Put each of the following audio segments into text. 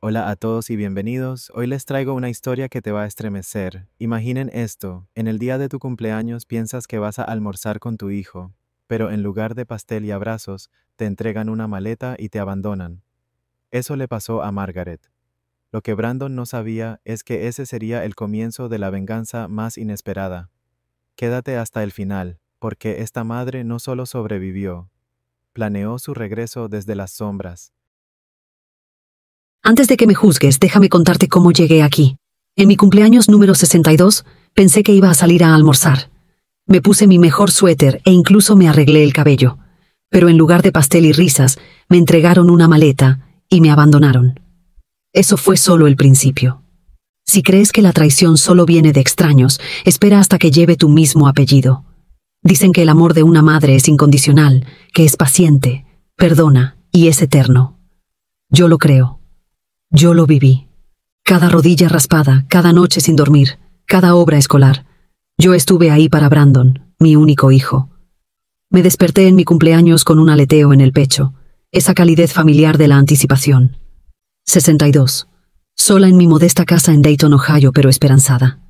Hola a todos y bienvenidos. Hoy les traigo una historia que te va a estremecer. Imaginen esto. En el día de tu cumpleaños piensas que vas a almorzar con tu hijo, pero en lugar de pastel y abrazos, te entregan una maleta y te abandonan. Eso le pasó a Margaret. Lo que Brandon no sabía es que ese sería el comienzo de la venganza más inesperada. Quédate hasta el final, porque esta madre no solo sobrevivió, planeó su regreso desde las sombras. Antes de que me juzgues, déjame contarte cómo llegué aquí. En mi cumpleaños número 62, pensé que iba a salir a almorzar. Me puse mi mejor suéter e incluso me arreglé el cabello. Pero en lugar de pastel y risas, me entregaron una maleta y me abandonaron. Eso fue solo el principio. Si crees que la traición solo viene de extraños, espera hasta que lleve tu mismo apellido. Dicen que el amor de una madre es incondicional, que es paciente, perdona y es eterno. Yo lo creo. Yo lo viví. Cada rodilla raspada, cada noche sin dormir, cada obra escolar. Yo estuve ahí para Brandon, mi único hijo. Me desperté en mi cumpleaños con un aleteo en el pecho, esa calidez familiar de la anticipación. 62. Sola en mi modesta casa en Dayton, Ohio, pero esperanzada.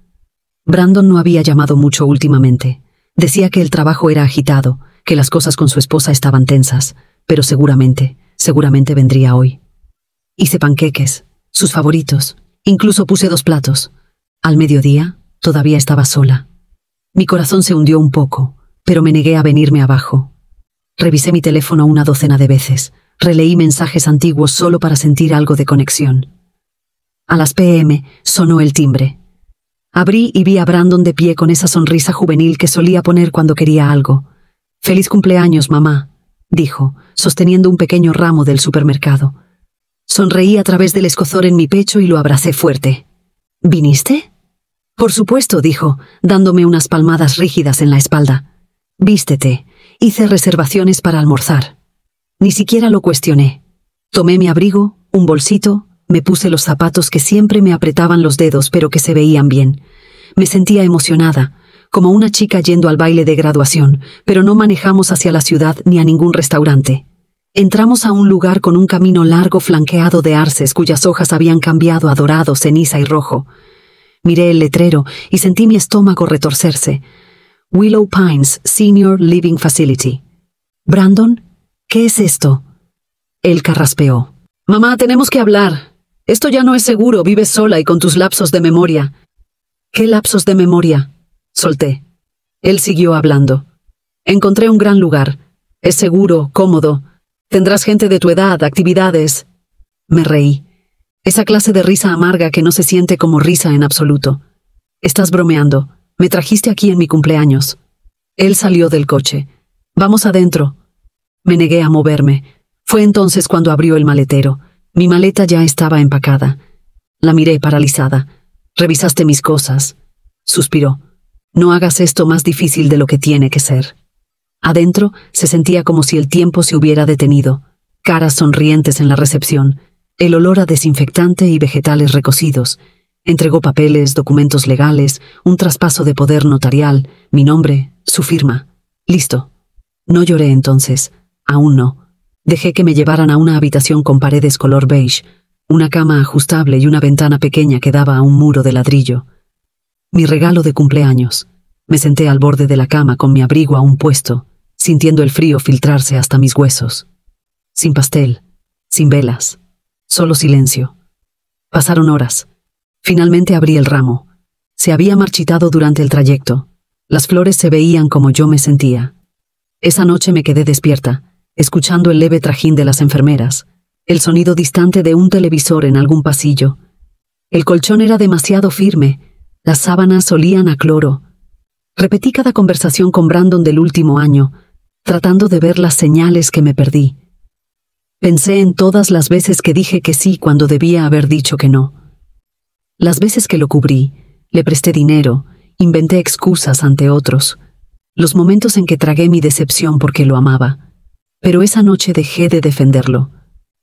Brandon no había llamado mucho últimamente. Decía que el trabajo era agitado, que las cosas con su esposa estaban tensas, pero seguramente vendría hoy. Hice panqueques, sus favoritos. Incluso puse 2 platos. Al mediodía, todavía estaba sola. Mi corazón se hundió un poco, pero me negué a venirme abajo. Revisé mi teléfono una docena de veces. Releí mensajes antiguos solo para sentir algo de conexión. A las p.m. sonó el timbre. Abrí y vi a Brandon de pie con esa sonrisa juvenil que solía poner cuando quería algo. «Feliz cumpleaños, mamá», dijo, sosteniendo un pequeño ramo del supermercado. Sonreí a través del escozor en mi pecho y lo abracé fuerte. «¿Viniste?» «Por supuesto», dijo, dándome unas palmadas rígidas en la espalda. «Vístete. Hice reservaciones para almorzar». Ni siquiera lo cuestioné. Tomé mi abrigo, un bolsito, me puse los zapatos que siempre me apretaban los dedos pero que se veían bien. Me sentía emocionada, como una chica yendo al baile de graduación, pero no manejamos hacia la ciudad ni a ningún restaurante. Entramos a un lugar con un camino largo flanqueado de arces cuyas hojas habían cambiado a dorado, ceniza y rojo. Miré el letrero y sentí mi estómago retorcerse. Willow Pines Senior Living Facility. «Brandon, ¿qué es esto?» Él carraspeó. «Mamá, tenemos que hablar. Esto ya no es seguro, vives sola y con tus lapsos de memoria». «¿Qué lapsos de memoria?» Solté. Él siguió hablando. «Encontré un gran lugar. Es seguro, cómodo. Tendrás gente de tu edad, actividades». Me reí. Esa clase de risa amarga que no se siente como risa en absoluto. «Estás bromeando. Me trajiste aquí en mi cumpleaños». Él salió del coche. «Vamos adentro». Me negué a moverme. Fue entonces cuando abrió el maletero. Mi maleta ya estaba empacada. La miré paralizada. «¿Revisaste mis cosas?» Suspiró. «No hagas esto más difícil de lo que tiene que ser». Adentro se sentía como si el tiempo se hubiera detenido. Caras sonrientes en la recepción. El olor a desinfectante y vegetales recocidos. Entregó papeles, documentos legales, un traspaso de poder notarial, mi nombre, su firma. Listo. No lloré entonces. Aún no. Dejé que me llevaran a una habitación con paredes color beige, una cama ajustable y una ventana pequeña que daba a un muro de ladrillo. Mi regalo de cumpleaños. Me senté al borde de la cama con mi abrigo aún puesto, sintiendo el frío filtrarse hasta mis huesos. Sin pastel, sin velas, solo silencio. Pasaron horas. Finalmente abrí el ramo. Se había marchitado durante el trayecto. Las flores se veían como yo me sentía. Esa noche me quedé despierta, escuchando el leve trajín de las enfermeras, el sonido distante de un televisor en algún pasillo. El colchón era demasiado firme, las sábanas olían a cloro. Repetí cada conversación con Brandon del último año, tratando de ver las señales que me perdí. Pensé en todas las veces que dije que sí cuando debía haber dicho que no. Las veces que lo cubrí, le presté dinero, inventé excusas ante otros. Los momentos en que tragué mi decepción porque lo amaba. Pero esa noche dejé de defenderlo.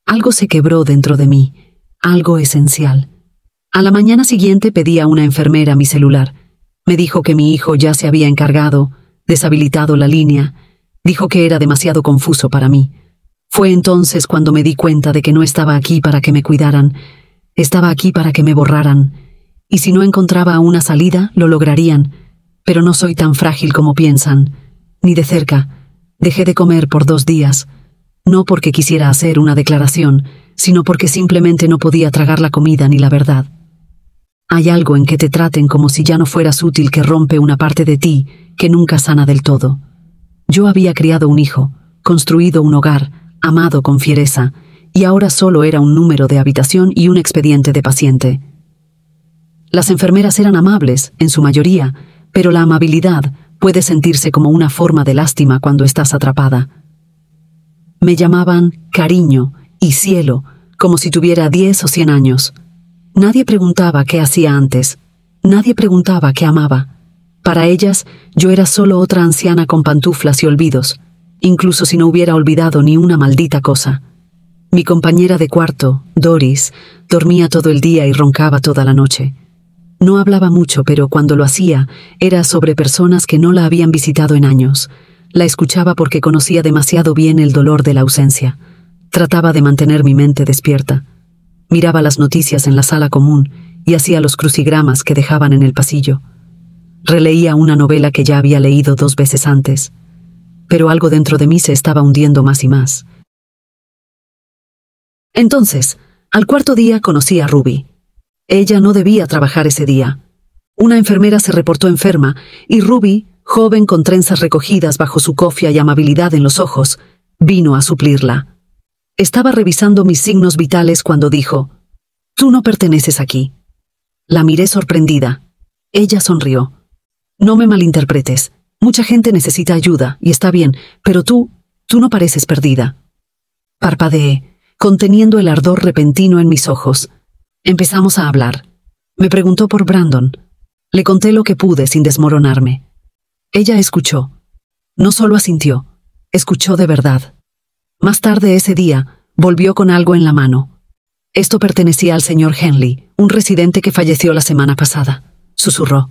Algo se quebró dentro de mí, algo esencial. A la mañana siguiente pedí a una enfermera mi celular. Me dijo que mi hijo ya se había encargado, deshabilitado la línea. Dijo que era demasiado confuso para mí. Fue entonces cuando me di cuenta de que no estaba aquí para que me cuidaran. Estaba aquí para que me borraran. Y si no encontraba una salida, lo lograrían. Pero no soy tan frágil como piensan. Ni de cerca. Dejé de comer por 2 días. No porque quisiera hacer una declaración, sino porque simplemente no podía tragar la comida ni la verdad. Hay algo en que te traten como si ya no fueras útil que rompe una parte de ti que nunca sana del todo. Yo había criado un hijo, construido un hogar, amado con fiereza, y ahora solo era un número de habitación y un expediente de paciente. Las enfermeras eran amables, en su mayoría, pero la amabilidad puede sentirse como una forma de lástima cuando estás atrapada. Me llamaban cariño y cielo, como si tuviera 10 o 100 años. Nadie preguntaba qué hacía antes. Nadie preguntaba qué amaba. Para ellas, yo era solo otra anciana con pantuflas y olvidos, incluso si no hubiera olvidado ni una maldita cosa. Mi compañera de cuarto, Doris, dormía todo el día y roncaba toda la noche. No hablaba mucho, pero cuando lo hacía, era sobre personas que no la habían visitado en años. La escuchaba porque conocía demasiado bien el dolor de la ausencia. Trataba de mantener mi mente despierta. Miraba las noticias en la sala común y hacía los crucigramas que dejaban en el pasillo. Releía una novela que ya había leído 2 veces antes, pero algo dentro de mí se estaba hundiendo más y más. Entonces, al 4.º día conocí a Ruby. Ella no debía trabajar ese día. Una enfermera se reportó enferma y Ruby, joven con trenzas recogidas bajo su cofia y amabilidad en los ojos, vino a suplirla. Estaba revisando mis signos vitales cuando dijo: «Tú no perteneces aquí». La miré sorprendida. Ella sonrió. «No me malinterpretes. Mucha gente necesita ayuda, y está bien, pero tú no pareces perdida». Parpadeé, conteniendo el ardor repentino en mis ojos. Empezamos a hablar. Me preguntó por Brandon. Le conté lo que pude sin desmoronarme. Ella escuchó. No solo asintió, escuchó de verdad. Más tarde ese día, volvió con algo en la mano. Esto pertenecía al señor Henley, un residente que falleció la semana pasada. Susurró.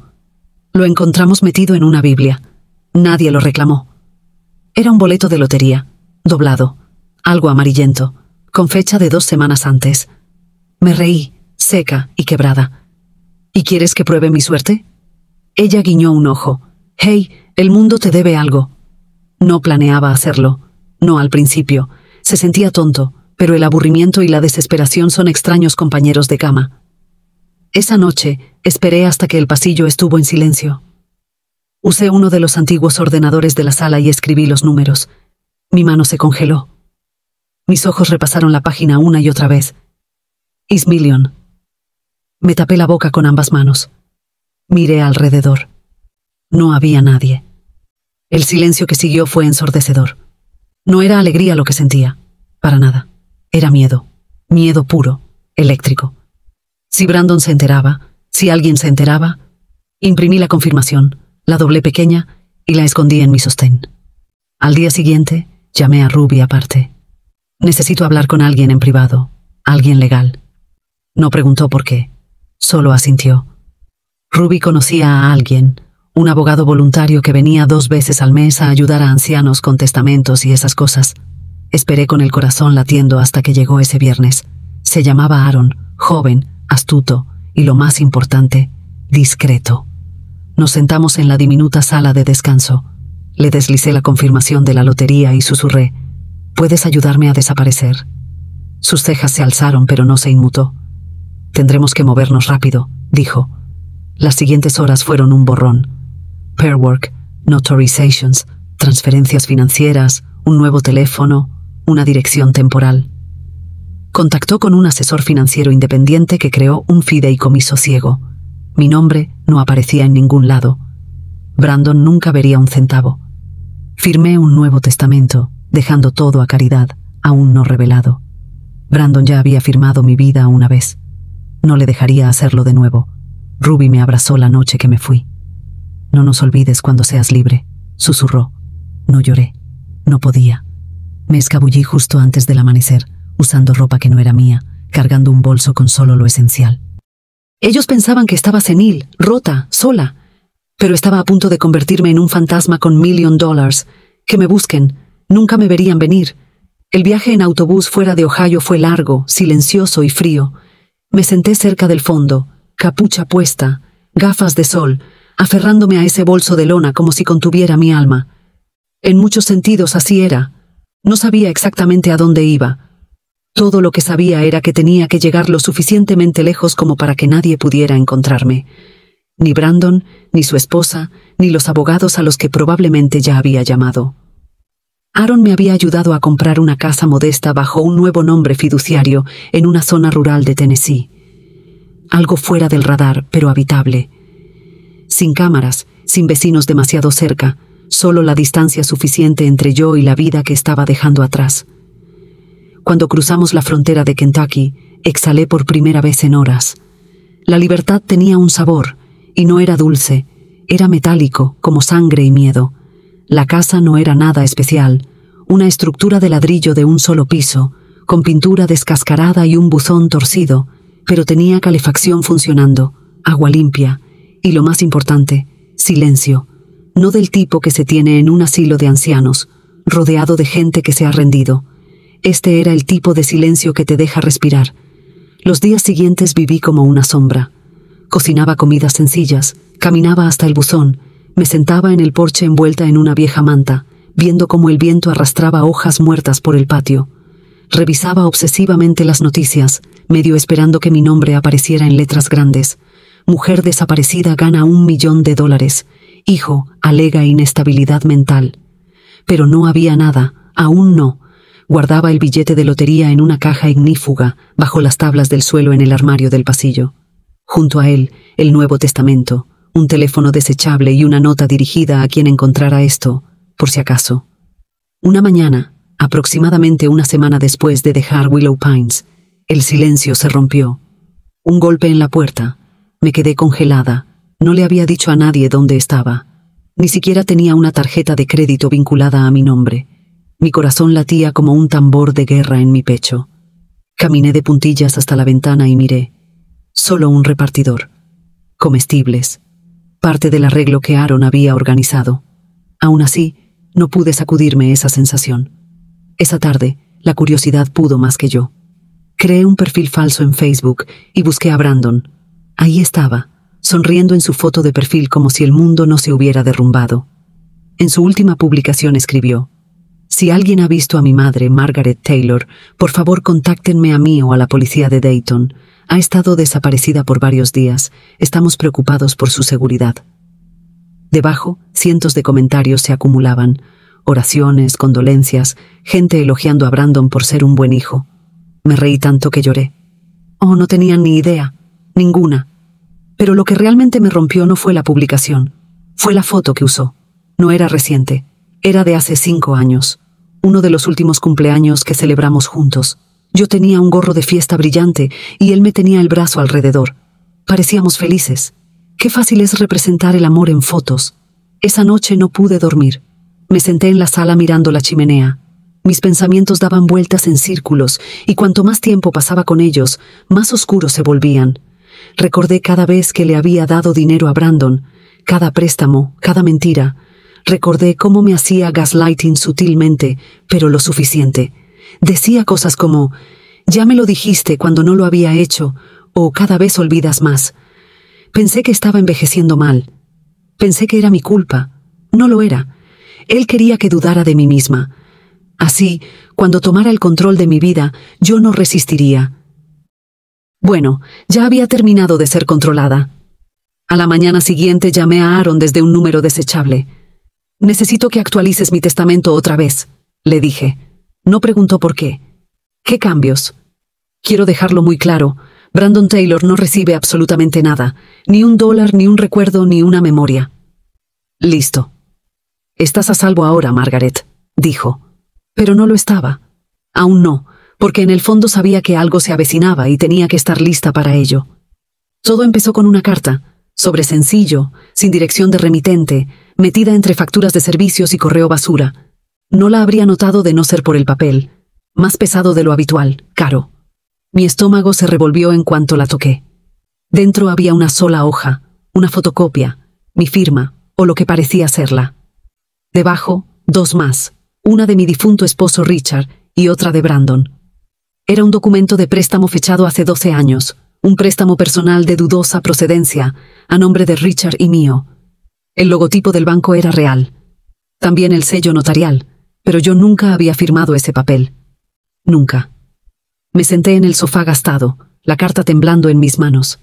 Lo encontramos metido en una Biblia. Nadie lo reclamó. Era un boleto de lotería, doblado, algo amarillento, con fecha de 2 semanas antes. Me reí, seca y quebrada. ¿Y quieres que pruebe mi suerte? Ella guiñó un ojo. «Hey, el mundo te debe algo». No planeaba hacerlo. No al principio. Se sentía tonto, pero el aburrimiento y la desesperación son extraños compañeros de cama. Esa noche, esperé hasta que el pasillo estuvo en silencio. Usé uno de los antiguos ordenadores de la sala y escribí los números. Mi mano se congeló. Mis ojos repasaron la página una y otra vez. Ismillion. Me tapé la boca con ambas manos. Miré alrededor. No había nadie. El silencio que siguió fue ensordecedor. No era alegría lo que sentía, para nada. Era miedo, miedo puro, eléctrico. Si Brandon se enteraba, si alguien se enteraba, imprimí la confirmación, la doblé pequeña y la escondí en mi sostén. Al día siguiente, llamé a Ruby aparte. Necesito hablar con alguien en privado, alguien legal. No preguntó por qué, solo asintió. Ruby conocía a alguien, un abogado voluntario que venía 2 veces al mes a ayudar a ancianos con testamentos y esas cosas. Esperé con el corazón latiendo hasta que llegó ese viernes. Se llamaba Aaron, joven, astuto y, lo más importante, discreto. Nos sentamos en la diminuta sala de descanso. Le deslicé la confirmación de la lotería y susurré: «¿Puedes ayudarme a desaparecer?». Sus cejas se alzaron, pero no se inmutó. «Tendremos que movernos rápido», dijo. Las siguientes horas fueron un borrón. Paperwork, notarizations, transferencias financieras, un nuevo teléfono, una dirección temporal. Contactó con un asesor financiero independiente que creó un fideicomiso ciego. Mi nombre no aparecía en ningún lado. Brandon nunca vería un centavo. Firmé un nuevo testamento, dejando todo a caridad, aún no revelado. Brandon ya había firmado mi vida una vez. No le dejaría hacerlo de nuevo. Ruby me abrazó la noche que me fui. «No nos olvides cuando seas libre», susurró. No lloré. No podía. Me escabullí justo antes del amanecer, usando ropa que no era mía, cargando un bolso con solo lo esencial. Ellos pensaban que estaba senil, rota, sola, pero estaba a punto de convertirme en un fantasma con $1 million. Que me busquen. Nunca me verían venir. El viaje en autobús fuera de Ohio fue largo, silencioso y frío. Me senté cerca del fondo, capucha puesta, gafas de sol, aferrándome a ese bolso de lona como si contuviera mi alma. En muchos sentidos así era. No sabía exactamente a dónde iba. Todo lo que sabía era que tenía que llegar lo suficientemente lejos como para que nadie pudiera encontrarme. Ni Brandon, ni su esposa, ni los abogados a los que probablemente ya había llamado. Aaron me había ayudado a comprar una casa modesta bajo un nuevo nombre fiduciario en una zona rural de Tennessee. Algo fuera del radar, pero habitable. Sin cámaras, sin vecinos demasiado cerca, solo la distancia suficiente entre yo y la vida que estaba dejando atrás. Cuando cruzamos la frontera de Kentucky, exhalé por primera vez en horas. La libertad tenía un sabor, y no era dulce, era metálico, como sangre y miedo. La casa no era nada especial, una estructura de ladrillo de un solo piso, con pintura descascarada y un buzón torcido, pero tenía calefacción funcionando, agua limpia, y lo más importante, silencio, no del tipo que se tiene en un asilo de ancianos, rodeado de gente que se ha rendido. Este era el tipo de silencio que te deja respirar. Los días siguientes viví como una sombra. Cocinaba comidas sencillas, caminaba hasta el buzón, me sentaba en el porche envuelta en una vieja manta, viendo cómo el viento arrastraba hojas muertas por el patio. Revisaba obsesivamente las noticias, medio esperando que mi nombre apareciera en letras grandes. Mujer desaparecida gana $1 millón. Hijo alega inestabilidad mental. Pero no había nada, aún no. Guardaba el billete de lotería en una caja ignífuga bajo las tablas del suelo en el armario del pasillo. Junto a él, el Nuevo Testamento, un teléfono desechable y una nota dirigida a quien encontrara esto, por si acaso. Una mañana, aproximadamente una semana después de dejar Willow Pines, el silencio se rompió. Un golpe en la puerta. Me quedé congelada. No le había dicho a nadie dónde estaba. Ni siquiera tenía una tarjeta de crédito vinculada a mi nombre. Mi corazón latía como un tambor de guerra en mi pecho. Caminé de puntillas hasta la ventana y miré. Solo un repartidor. Comestibles. Parte del arreglo que Aaron había organizado. Aún así, no pude sacudirme esa sensación. Esa tarde, la curiosidad pudo más que yo. Creé un perfil falso en Facebook y busqué a Brandon. Ahí estaba, sonriendo en su foto de perfil como si el mundo no se hubiera derrumbado. En su última publicación escribió: Si alguien ha visto a mi madre, Margaret Taylor, por favor contáctenme a mí o a la policía de Dayton. Ha estado desaparecida por varios días. Estamos preocupados por su seguridad. Debajo, cientos de comentarios se acumulaban. Oraciones, condolencias, gente elogiando a Brandon por ser un buen hijo. Me reí tanto que lloré. Oh, no tenían ni idea. Ninguna. Pero lo que realmente me rompió no fue la publicación. Fue la foto que usó. No era reciente. Era de hace 5 años. Uno de los últimos cumpleaños que celebramos juntos. Yo tenía un gorro de fiesta brillante y él me tenía el brazo alrededor. Parecíamos felices. Qué fácil es representar el amor en fotos. Esa noche no pude dormir. Me senté en la sala mirando la chimenea. Mis pensamientos daban vueltas en círculos y cuanto más tiempo pasaba con ellos, más oscuros se volvían. Recordé cada vez que le había dado dinero a Brandon, cada préstamo, cada mentira. Recordé cómo me hacía gaslighting sutilmente, pero lo suficiente. Decía cosas como: ya me lo dijiste cuando no lo había hecho, o cada vez olvidas más. Pensé que estaba envejeciendo mal. Pensé que era mi culpa. No lo era. Él quería que dudara de mí misma. Así, cuando tomara el control de mi vida, yo no resistiría. Bueno, ya había terminado de ser controlada. A la mañana siguiente llamé a Aaron desde un número desechable. Necesito que actualices mi testamento otra vez, le dije. No preguntó por qué. ¿Qué cambios? Quiero dejarlo muy claro. Brandon Taylor no recibe absolutamente nada. Ni $1, ni un recuerdo, ni una memoria. Listo. Estás a salvo ahora, Margaret, dijo. Pero no lo estaba. Aún no, porque en el fondo sabía que algo se avecinaba y tenía que estar lista para ello. Todo empezó con una carta, sobre sencillo, sin dirección de remitente, metida entre facturas de servicios y correo basura. No la habría notado de no ser por el papel, más pesado de lo habitual, caro. Mi estómago se revolvió en cuanto la toqué. Dentro había una sola hoja, una fotocopia, mi firma, o lo que parecía serla. Debajo, 2 más, una de mi difunto esposo Richard y otra de Brandon. Era un documento de préstamo fechado hace 12 años, Un préstamo personal de dudosa procedencia, a nombre de Richard y mío. El logotipo del banco era real. También el sello notarial, pero yo nunca había firmado ese papel. Nunca. Me senté en el sofá gastado, la carta temblando en mis manos.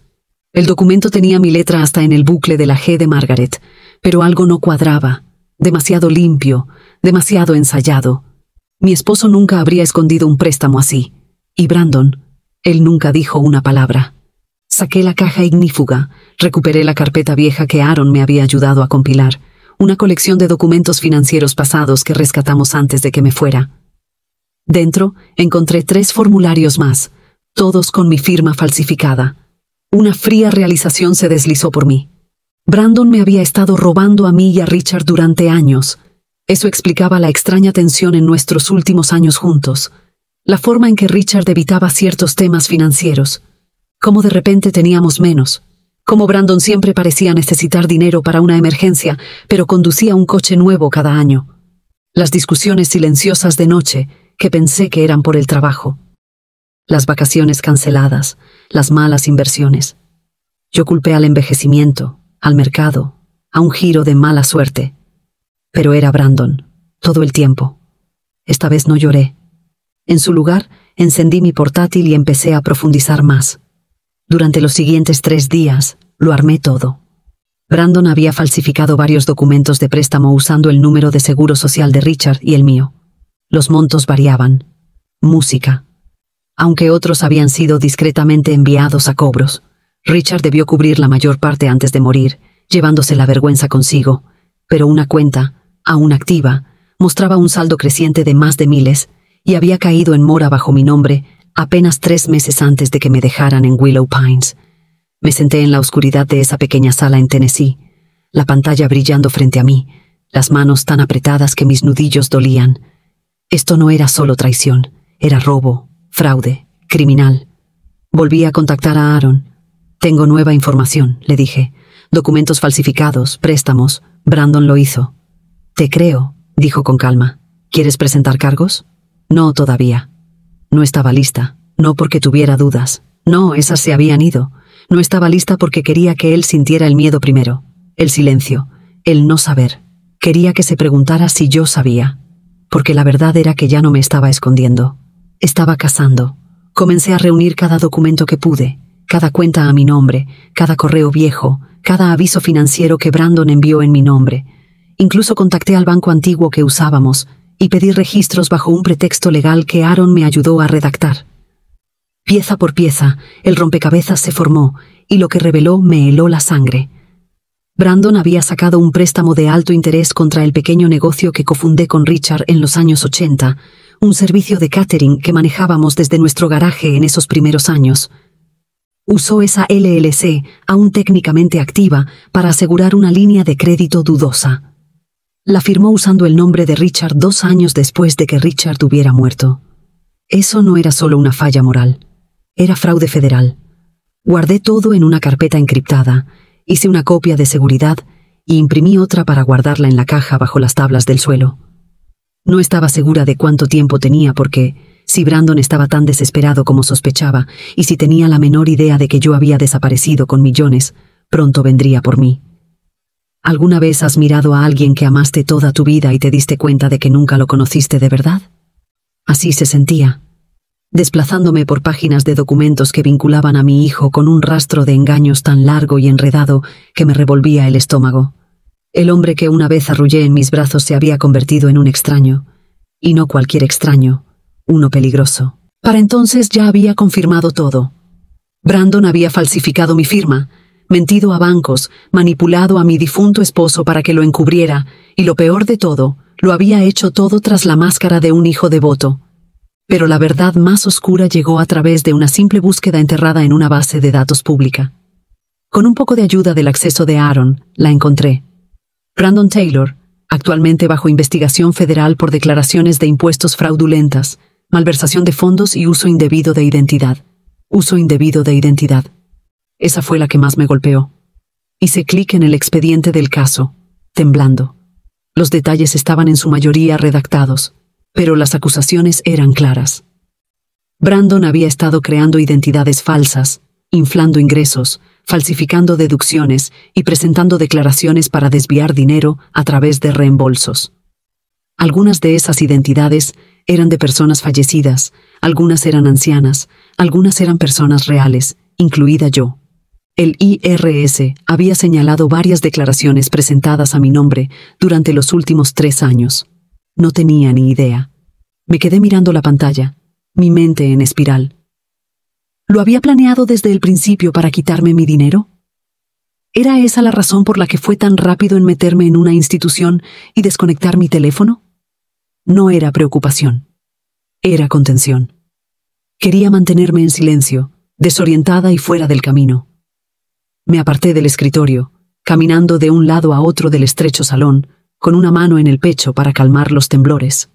El documento tenía mi letra hasta en el bucle de la G de Margaret, pero algo no cuadraba. Demasiado limpio, demasiado ensayado. Mi esposo nunca habría escondido un préstamo así. Y Brandon, él nunca dijo una palabra. Saqué la caja ignífuga, recuperé la carpeta vieja que Aaron me había ayudado a compilar, una colección de documentos financieros pasados que rescatamos antes de que me fuera. Dentro encontré 3 formularios más, todos con mi firma falsificada. Una fría realización se deslizó por mí. Brandon me había estado robando a mí y a Richard durante años. Eso explicaba la extraña tensión en nuestros últimos años juntos, la forma en que Richard evitaba ciertos temas financieros, cómo de repente teníamos menos, cómo Brandon siempre parecía necesitar dinero para una emergencia, pero conducía un coche nuevo cada año. Las discusiones silenciosas de noche, que pensé que eran por el trabajo. Las vacaciones canceladas, las malas inversiones. Yo culpé al envejecimiento, al mercado, a un giro de mala suerte. Pero era Brandon, todo el tiempo. Esta vez no lloré. En su lugar, encendí mi portátil y empecé a profundizar más. Durante los siguientes 3 días, lo armé todo. Brandon había falsificado varios documentos de préstamo usando el número de seguro social de Richard y el mío. Los montos variaban. Música. Aunque otros habían sido discretamente enviados a cobros, Richard debió cubrir la mayor parte antes de morir, llevándose la vergüenza consigo, pero una cuenta, aún activa, mostraba un saldo creciente de más de miles, y había caído en mora bajo mi nombre apenas 3 meses antes de que me dejaran en Willow Pines. Me senté en la oscuridad de esa pequeña sala en Tennessee, la pantalla brillando frente a mí, las manos tan apretadas que mis nudillos dolían. Esto no era solo traición, era robo, fraude, criminal. Volví a contactar a Aaron. Tengo nueva información, le dije. Documentos falsificados, préstamos. Brandon lo hizo. Te creo, dijo con calma. ¿Quieres presentar cargos? No todavía. No estaba lista, no porque tuviera dudas. No, esas se habían ido. No estaba lista porque quería que él sintiera el miedo primero, el silencio, el no saber. Quería que se preguntara si yo sabía. Porque la verdad era que ya no me estaba escondiendo. Estaba cazando. Comencé a reunir cada documento que pude, cada cuenta a mi nombre, cada correo viejo, cada aviso financiero que Brandon envió en mi nombre. Incluso contacté al banco antiguo que usábamos y pedí registros bajo un pretexto legal que Aaron me ayudó a redactar. Pieza por pieza, el rompecabezas se formó y lo que reveló me heló la sangre. Brandon había sacado un préstamo de alto interés contra el pequeño negocio que cofundé con Richard en los años 80, un servicio de catering que manejábamos desde nuestro garaje en esos primeros años. Usó esa LLC, aún técnicamente activa, para asegurar una línea de crédito dudosa. La firmó usando el nombre de Richard 2 años después de que Richard hubiera muerto. Eso no era solo una falla moral, era fraude federal. Guardé todo en una carpeta encriptada, hice una copia de seguridad y imprimí otra para guardarla en la caja bajo las tablas del suelo. No estaba segura de cuánto tiempo tenía porque, si Brandon estaba tan desesperado como sospechaba, y si tenía la menor idea de que yo había desaparecido con millones, pronto vendría por mí. ¿Alguna vez has mirado a alguien que amaste toda tu vida y te diste cuenta de que nunca lo conociste de verdad? Así se sentía, desplazándome por páginas de documentos que vinculaban a mi hijo con un rastro de engaños tan largo y enredado que me revolvía el estómago. El hombre que una vez arrullé en mis brazos se había convertido en un extraño, y no cualquier extraño, uno peligroso. Para entonces ya había confirmado todo. Brandon había falsificado mi firma, mentido a bancos, manipulado a mi difunto esposo para que lo encubriera, y lo peor de todo, lo había hecho todo tras la máscara de un hijo devoto. Pero la verdad más oscura llegó a través de una simple búsqueda enterrada en una base de datos pública. Con un poco de ayuda del acceso de Aaron, la encontré. Brandon Taylor, actualmente bajo investigación federal por declaraciones de impuestos fraudulentas, malversación de fondos y uso indebido de identidad. Uso indebido de identidad. Esa fue la que más me golpeó. Hice clic en el expediente del caso, temblando. Los detalles estaban en su mayoría redactados, pero las acusaciones eran claras. Brandon había estado creando identidades falsas, inflando ingresos, falsificando deducciones y presentando declaraciones para desviar dinero a través de reembolsos. Algunas de esas identidades eran de personas fallecidas, algunas eran ancianas, algunas eran personas reales, incluida yo. El IRS había señalado varias declaraciones presentadas a mi nombre durante los últimos 3 años. No tenía ni idea. Me quedé mirando la pantalla, mi mente en espiral. ¿Lo había planeado desde el principio para quitarme mi dinero? ¿Era esa la razón por la que fue tan rápido en meterme en una institución y desconectar mi teléfono? No era preocupación. Era contención. Quería mantenerme en silencio, desorientada y fuera del camino. Me aparté del escritorio, caminando de un lado a otro del estrecho salón, con una mano en el pecho para calmar los temblores.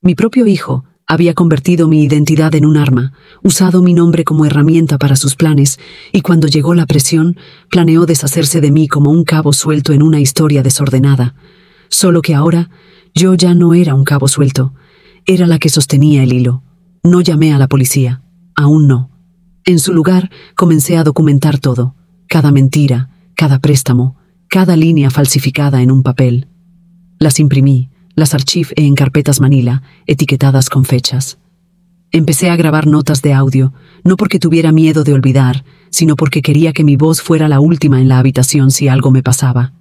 Mi propio hijo había convertido mi identidad en un arma, usado mi nombre como herramienta para sus planes, y cuando llegó la presión, planeó deshacerse de mí como un cabo suelto en una historia desordenada. Solo que ahora, yo ya no era un cabo suelto, era la que sostenía el hilo. No llamé a la policía, aún no. En su lugar, comencé a documentar todo, cada mentira, cada préstamo, cada línea falsificada en un papel. Las imprimí, las archivé en carpetas Manila, etiquetadas con fechas. Empecé a grabar notas de audio, no porque tuviera miedo de olvidar, sino porque quería que mi voz fuera la última en la habitación si algo me pasaba.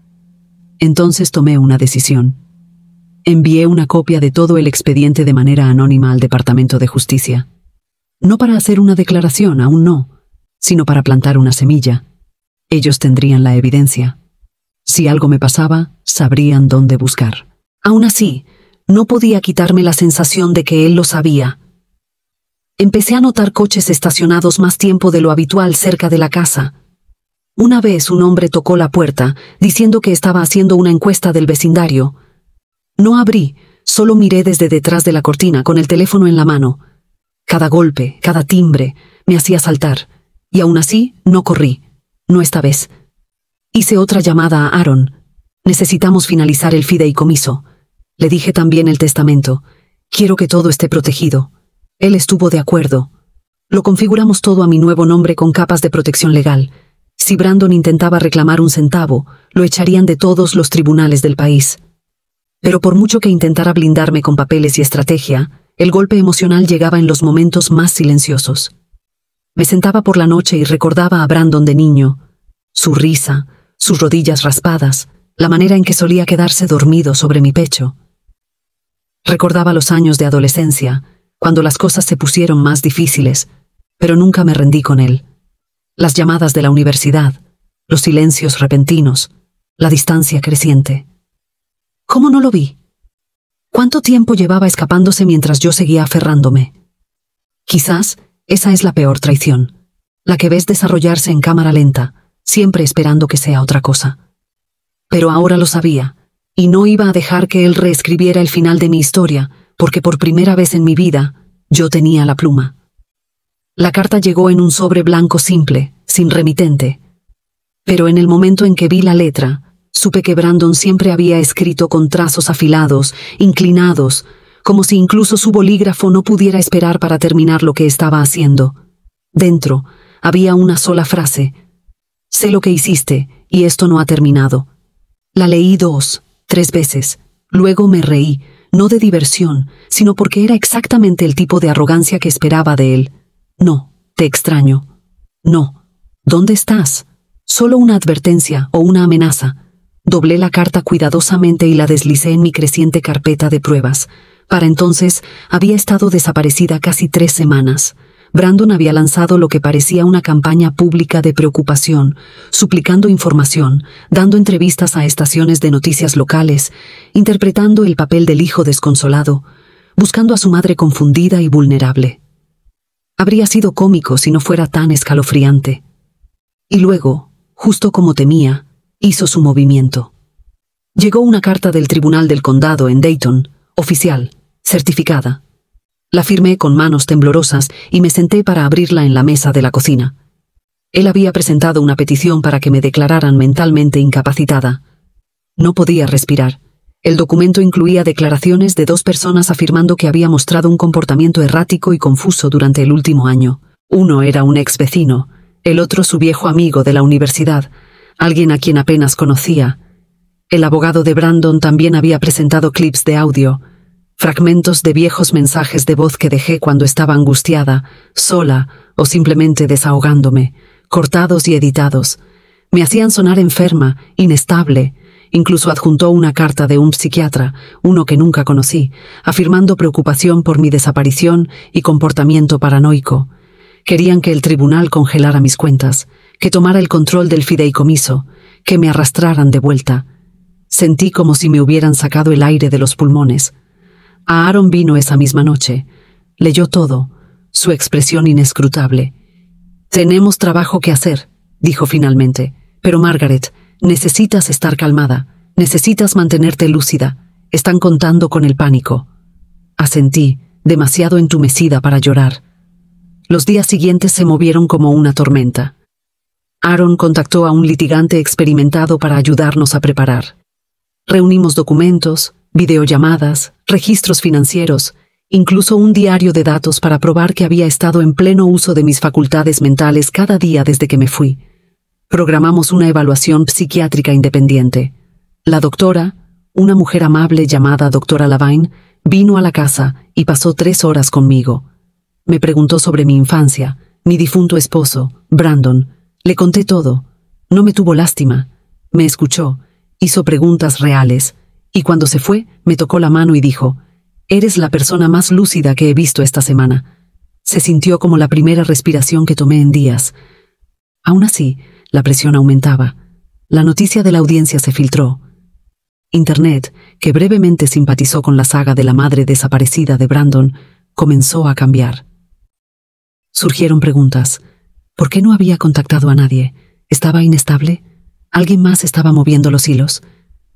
Entonces tomé una decisión. Envié una copia de todo el expediente de manera anónima al Departamento de Justicia. No para hacer una declaración, aún no, sino para plantar una semilla. Ellos tendrían la evidencia. Si algo me pasaba, sabrían dónde buscar. Aún así, no podía quitarme la sensación de que él lo sabía. Empecé a notar coches estacionados más tiempo de lo habitual cerca de la casa. Una vez un hombre tocó la puerta, diciendo que estaba haciendo una encuesta del vecindario. No abrí, solo miré desde detrás de la cortina con el teléfono en la mano. Cada golpe, cada timbre, me hacía saltar, y aún así no corrí, no esta vez. Hice otra llamada a Aaron. Necesitamos finalizar el fideicomiso. Le dije también el testamento. Quiero que todo esté protegido. Él estuvo de acuerdo. Lo configuramos todo a mi nuevo nombre con capas de protección legal. Si Brandon intentaba reclamar un centavo, lo echarían de todos los tribunales del país. Pero por mucho que intentara blindarme con papeles y estrategia, el golpe emocional llegaba en los momentos más silenciosos. Me sentaba por la noche y recordaba a Brandon de niño, su risa, sus rodillas raspadas, la manera en que solía quedarse dormido sobre mi pecho. Recordaba los años de adolescencia, cuando las cosas se pusieron más difíciles, pero nunca me rendí con él. Las llamadas de la universidad, los silencios repentinos, la distancia creciente. ¿Cómo no lo vi? ¿Cuánto tiempo llevaba escapándose mientras yo seguía aferrándome? Quizás esa es la peor traición, la que ves desarrollarse en cámara lenta, siempre esperando que sea otra cosa. Pero ahora lo sabía, y no iba a dejar que él reescribiera el final de mi historia, porque por primera vez en mi vida, yo tenía la pluma. La carta llegó en un sobre blanco simple, sin remitente. Pero en el momento en que vi la letra, supe que Brandon siempre había escrito con trazos afilados, inclinados, como si incluso su bolígrafo no pudiera esperar para terminar lo que estaba haciendo. Dentro había una sola frase. Sé lo que hiciste, y esto no ha terminado. La leí 2, 3 veces. Luego me reí, no de diversión, sino porque era exactamente el tipo de arrogancia que esperaba de él. No, te extraño. No. ¿Dónde estás? Solo una advertencia o una amenaza. Doblé la carta cuidadosamente y la deslicé en mi creciente carpeta de pruebas. Para entonces, había estado desaparecida casi 3 semanas. Brandon había lanzado lo que parecía una campaña pública de preocupación, suplicando información, dando entrevistas a estaciones de noticias locales, interpretando el papel del hijo desconsolado, buscando a su madre confundida y vulnerable. Habría sido cómico si no fuera tan escalofriante. Y luego, justo como temía, hizo su movimiento. Llegó una carta del Tribunal del Condado en Dayton, oficial, certificada. La firmé con manos temblorosas y me senté para abrirla en la mesa de la cocina. Él había presentado una petición para que me declararan mentalmente incapacitada. No podía respirar. El documento incluía declaraciones de 2 personas afirmando que había mostrado un comportamiento errático y confuso durante el último año. Uno era un ex vecino, el otro su viejo amigo de la universidad, alguien a quien apenas conocía. El abogado de Brandon también había presentado clips de audio, fragmentos de viejos mensajes de voz que dejé cuando estaba angustiada, sola o simplemente desahogándome, cortados y editados. Me hacían sonar enferma, inestable. Incluso adjuntó una carta de un psiquiatra, uno que nunca conocí, afirmando preocupación por mi desaparición y comportamiento paranoico. Querían que el tribunal congelara mis cuentas, que tomara el control del fideicomiso, que me arrastraran de vuelta. Sentí como si me hubieran sacado el aire de los pulmones. A Aaron vino esa misma noche. Leyó todo, su expresión inescrutable. «Tenemos trabajo que hacer», dijo finalmente. «Pero Margaret, necesitas estar calmada. Necesitas mantenerte lúcida. Están contando con el pánico». Asentí, demasiado entumecida para llorar. Los días siguientes se movieron como una tormenta. Aaron contactó a un litigante experimentado para ayudarnos a preparar. Reunimos documentos, videollamadas, registros financieros, incluso un diario de datos para probar que había estado en pleno uso de mis facultades mentales cada día desde que me fui. Programamos una evaluación psiquiátrica independiente. La doctora, una mujer amable llamada doctora Lavine, vino a la casa y pasó 3 horas conmigo. Me preguntó sobre mi infancia, mi difunto esposo, Brandon. Le conté todo. No me tuvo lástima. Me escuchó, hizo preguntas reales, y cuando se fue, me tocó la mano y dijo: «Eres la persona más lúcida que he visto esta semana». Se sintió como la primera respiración que tomé en días. Aún así, la presión aumentaba. La noticia de la audiencia se filtró. Internet, que brevemente simpatizó con la saga de la madre desaparecida de Brandon, comenzó a cambiar. Surgieron preguntas. ¿Por qué no había contactado a nadie? ¿Estaba inestable? ¿Alguien más estaba moviendo los hilos?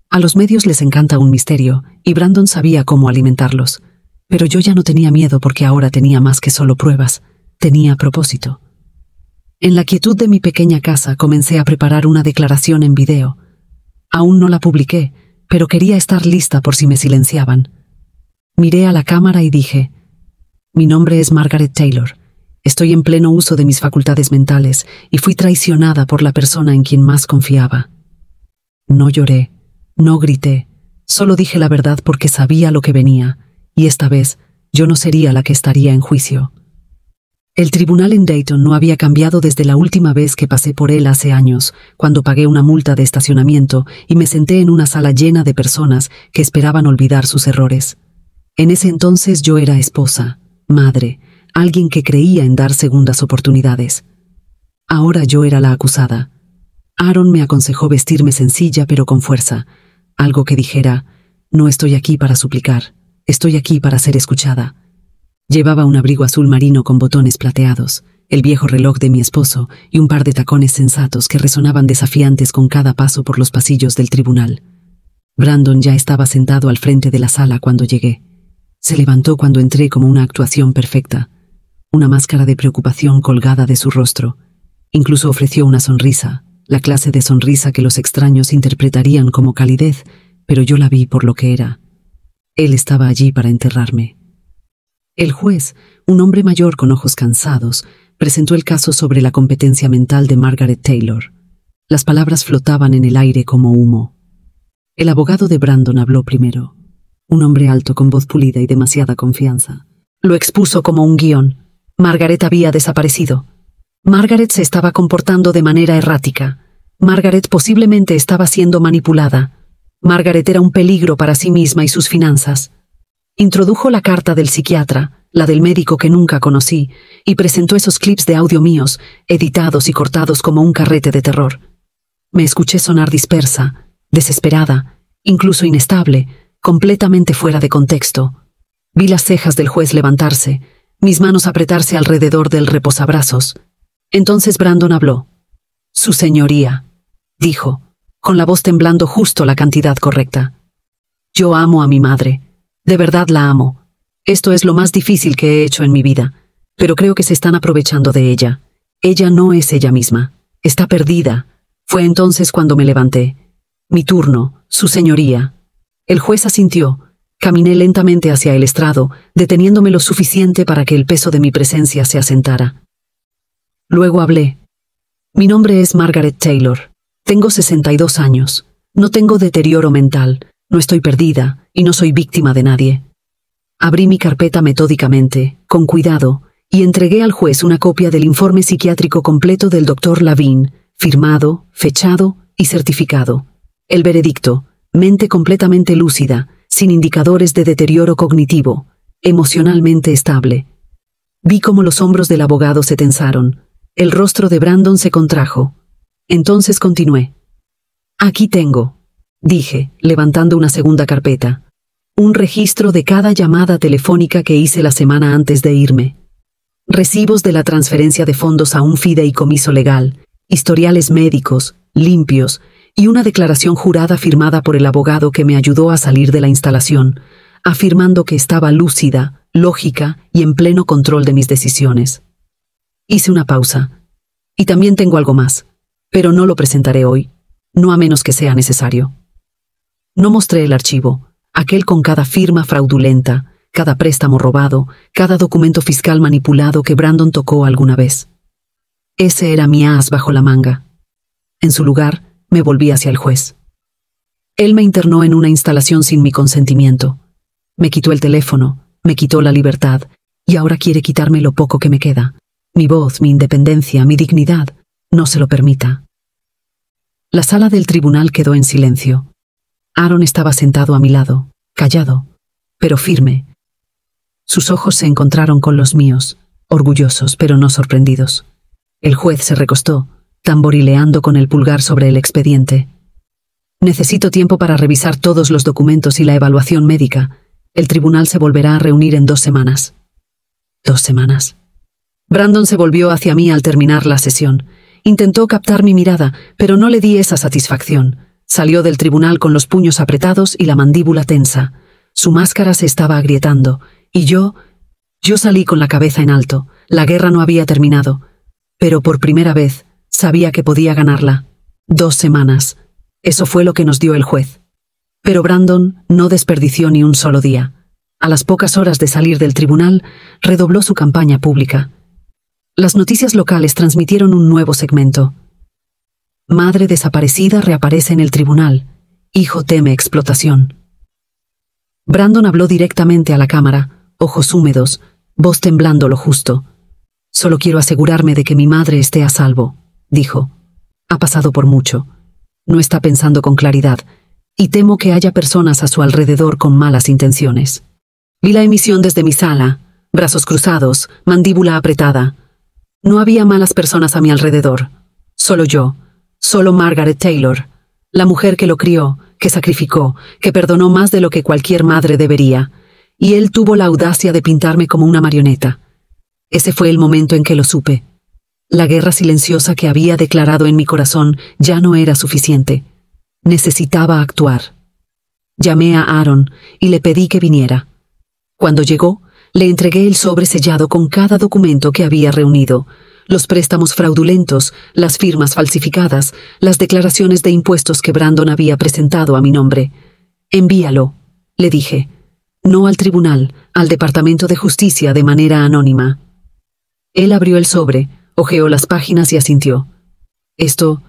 A los medios les encanta un misterio, y Brandon sabía cómo alimentarlos. Pero yo ya no tenía miedo porque ahora tenía más que solo pruebas. Tenía propósito. En la quietud de mi pequeña casa comencé a preparar una declaración en video. Aún no la publiqué, pero quería estar lista por si me silenciaban. Miré a la cámara y dije: «Mi nombre es Margaret Taylor. Estoy en pleno uso de mis facultades mentales y fui traicionada por la persona en quien más confiaba». No lloré, no grité, solo dije la verdad porque sabía lo que venía, y esta vez yo no sería la que estaría en juicio. El tribunal en Dayton no había cambiado desde la última vez que pasé por él hace años, cuando pagué una multa de estacionamiento y me senté en una sala llena de personas que esperaban olvidar sus errores. En ese entonces yo era esposa, madre, alguien que creía en dar segundas oportunidades. Ahora yo era la acusada. Aaron me aconsejó vestirme sencilla pero con fuerza, algo que dijera: «No estoy aquí para suplicar, estoy aquí para ser escuchada». Llevaba un abrigo azul marino con botones plateados, el viejo reloj de mi esposo y un par de tacones sensatos que resonaban desafiantes con cada paso por los pasillos del tribunal. Brandon ya estaba sentado al frente de la sala cuando llegué. Se levantó cuando entré como una actuación perfecta, una máscara de preocupación colgada de su rostro. Incluso ofreció una sonrisa, la clase de sonrisa que los extraños interpretarían como calidez, pero yo la vi por lo que era. Él estaba allí para enterrarme. El juez, un hombre mayor con ojos cansados, presentó el caso sobre la competencia mental de Margaret Taylor. Las palabras flotaban en el aire como humo. El abogado de Brandon habló primero, un hombre alto con voz pulida y demasiada confianza. Lo expuso como un guión. Margaret había desaparecido. Margaret se estaba comportando de manera errática. Margaret posiblemente estaba siendo manipulada. Margaret era un peligro para sí misma y sus finanzas. Introdujo la carta del psiquiatra, la del médico que nunca conocí, y presentó esos clips de audio míos, editados y cortados como un carrete de terror. Me escuché sonar dispersa, desesperada, incluso inestable, completamente fuera de contexto. Vi las cejas del juez levantarse, mis manos apretarse alrededor del reposabrazos. Entonces Brandon habló. «Su señoría», dijo, con la voz temblando justo la cantidad correcta. «Yo amo a mi madre. De verdad la amo. Esto es lo más difícil que he hecho en mi vida, pero creo que se están aprovechando de ella. Ella no es ella misma. Está perdida». Fue entonces cuando me levanté. «Mi turno, su señoría». El juez asintió. Caminé lentamente hacia el estrado, deteniéndome lo suficiente para que el peso de mi presencia se asentara. Luego hablé. Mi nombre es Margaret Taylor. Tengo 62 años. No tengo deterioro mental, no estoy perdida y no soy víctima de nadie. Abrí mi carpeta metódicamente, con cuidado, y entregué al juez una copia del informe psiquiátrico completo del Dr. Lavigne, firmado, fechado y certificado. El veredicto: mente completamente lúcida, sin indicadores de deterioro cognitivo, emocionalmente estable. Vi cómo los hombros del abogado se tensaron. El rostro de Brandon se contrajo. Entonces continué. Aquí tengo, dije, levantando una segunda carpeta, un registro de cada llamada telefónica que hice la semana antes de irme. Recibos de la transferencia de fondos a un fideicomiso legal, historiales médicos, limpios, y una declaración jurada firmada por el abogado que me ayudó a salir de la instalación, afirmando que estaba lúcida, lógica y en pleno control de mis decisiones. Hice una pausa. Y también tengo algo más, pero no lo presentaré hoy, no a menos que sea necesario. No mostré el archivo, aquel con cada firma fraudulenta, cada préstamo robado, cada documento fiscal manipulado que Brandon tocó alguna vez. Ese era mi as bajo la manga. En su lugar, me volví hacia el juez. Él me internó en una instalación sin mi consentimiento. Me quitó el teléfono, me quitó la libertad, y ahora quiere quitarme lo poco que me queda. Mi voz, mi independencia, mi dignidad. No se lo permita. La sala del tribunal quedó en silencio. Aaron estaba sentado a mi lado, callado, pero firme. Sus ojos se encontraron con los míos, orgullosos pero no sorprendidos. El juez se recostó, tamborileando con el pulgar sobre el expediente. Necesito tiempo para revisar todos los documentos y la evaluación médica. El tribunal se volverá a reunir en 2 semanas. 2 semanas. Brandon se volvió hacia mí al terminar la sesión. Intentó captar mi mirada, pero no le di esa satisfacción. Salió del tribunal con los puños apretados y la mandíbula tensa. Su máscara se estaba agrietando, y yo salí con la cabeza en alto. La guerra no había terminado, pero por primera vez sabía que podía ganarla. 2 semanas. Eso fue lo que nos dio el juez. Pero Brandon no desperdició ni un solo día. A las pocas horas de salir del tribunal, redobló su campaña pública. Las noticias locales transmitieron un nuevo segmento. Madre desaparecida reaparece en el tribunal. Hijo teme explotación. Brandon habló directamente a la cámara, ojos húmedos, voz temblando lo justo. Solo quiero asegurarme de que mi madre esté a salvo, dijo. Ha pasado por mucho. No está pensando con claridad, y temo que haya personas a su alrededor con malas intenciones. Vi la emisión desde mi sala, brazos cruzados, mandíbula apretada. No había malas personas a mi alrededor. Solo yo, solo Margaret Taylor, la mujer que lo crió, que sacrificó, que perdonó más de lo que cualquier madre debería, y él tuvo la audacia de pintarme como una marioneta. Ese fue el momento en que lo supe. La guerra silenciosa que había declarado en mi corazón ya no era suficiente. Necesitaba actuar. Llamé a Aaron y le pedí que viniera. Cuando llegó, le entregué el sobre sellado con cada documento que había reunido, los préstamos fraudulentos, las firmas falsificadas, las declaraciones de impuestos que Brandon había presentado a mi nombre. Envíalo, le dije. No al tribunal, al Departamento de Justicia de manera anónima. Él abrió el sobre, hojeó las páginas y asintió. Esto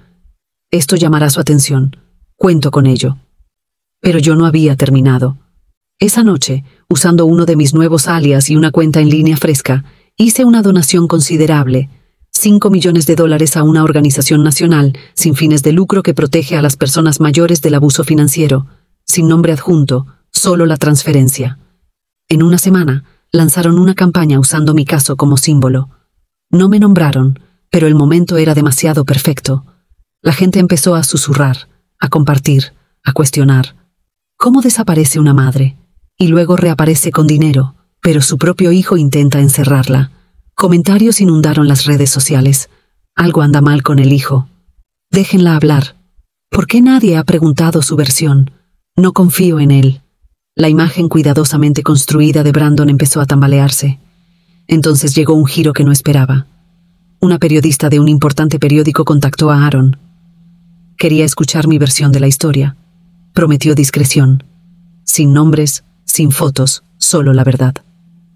llamará su atención. Cuento con ello. Pero yo no había terminado. Esa noche, usando uno de mis nuevos alias y una cuenta en línea fresca, hice una donación considerable, $5 millones a una organización nacional sin fines de lucro que protege a las personas mayores del abuso financiero, sin nombre adjunto, solo la transferencia. En una semana, lanzaron una campaña usando mi caso como símbolo. No me nombraron, pero el momento era demasiado perfecto. La gente empezó a susurrar, a compartir, a cuestionar. ¿Cómo desaparece una madre? Y luego reaparece con dinero, pero su propio hijo intenta encerrarla. Comentarios inundaron las redes sociales. Algo anda mal con el hijo. Déjenla hablar. ¿Por qué nadie ha preguntado su versión? No confío en él. La imagen cuidadosamente construida de Brandon empezó a tambalearse. Entonces llegó un giro que no esperaba. Una periodista de un importante periódico contactó a Aaron. Quería escuchar mi versión de la historia. Prometió discreción. Sin nombres, sin fotos, solo la verdad.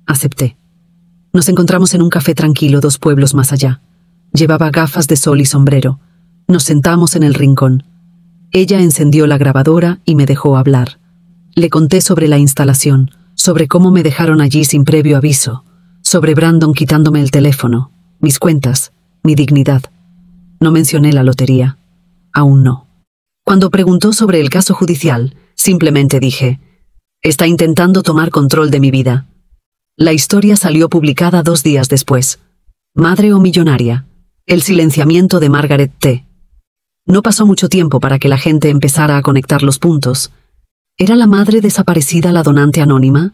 Acepté. Nos encontramos en un café tranquilo 2 pueblos más allá. Llevaba gafas de sol y sombrero. Nos sentamos en el rincón. Ella encendió la grabadora y me dejó hablar. Le conté sobre la instalación, sobre cómo me dejaron allí sin previo aviso, sobre Brandon quitándome el teléfono, mis cuentas, mi dignidad. No mencioné la lotería. Aún no. Cuando preguntó sobre el caso judicial, simplemente dije: está intentando tomar control de mi vida. La historia salió publicada 2 días después. Madre o millonaria. El silenciamiento de Margaret T. No pasó mucho tiempo para que la gente empezara a conectar los puntos. ¿Era la madre desaparecida la donante anónima?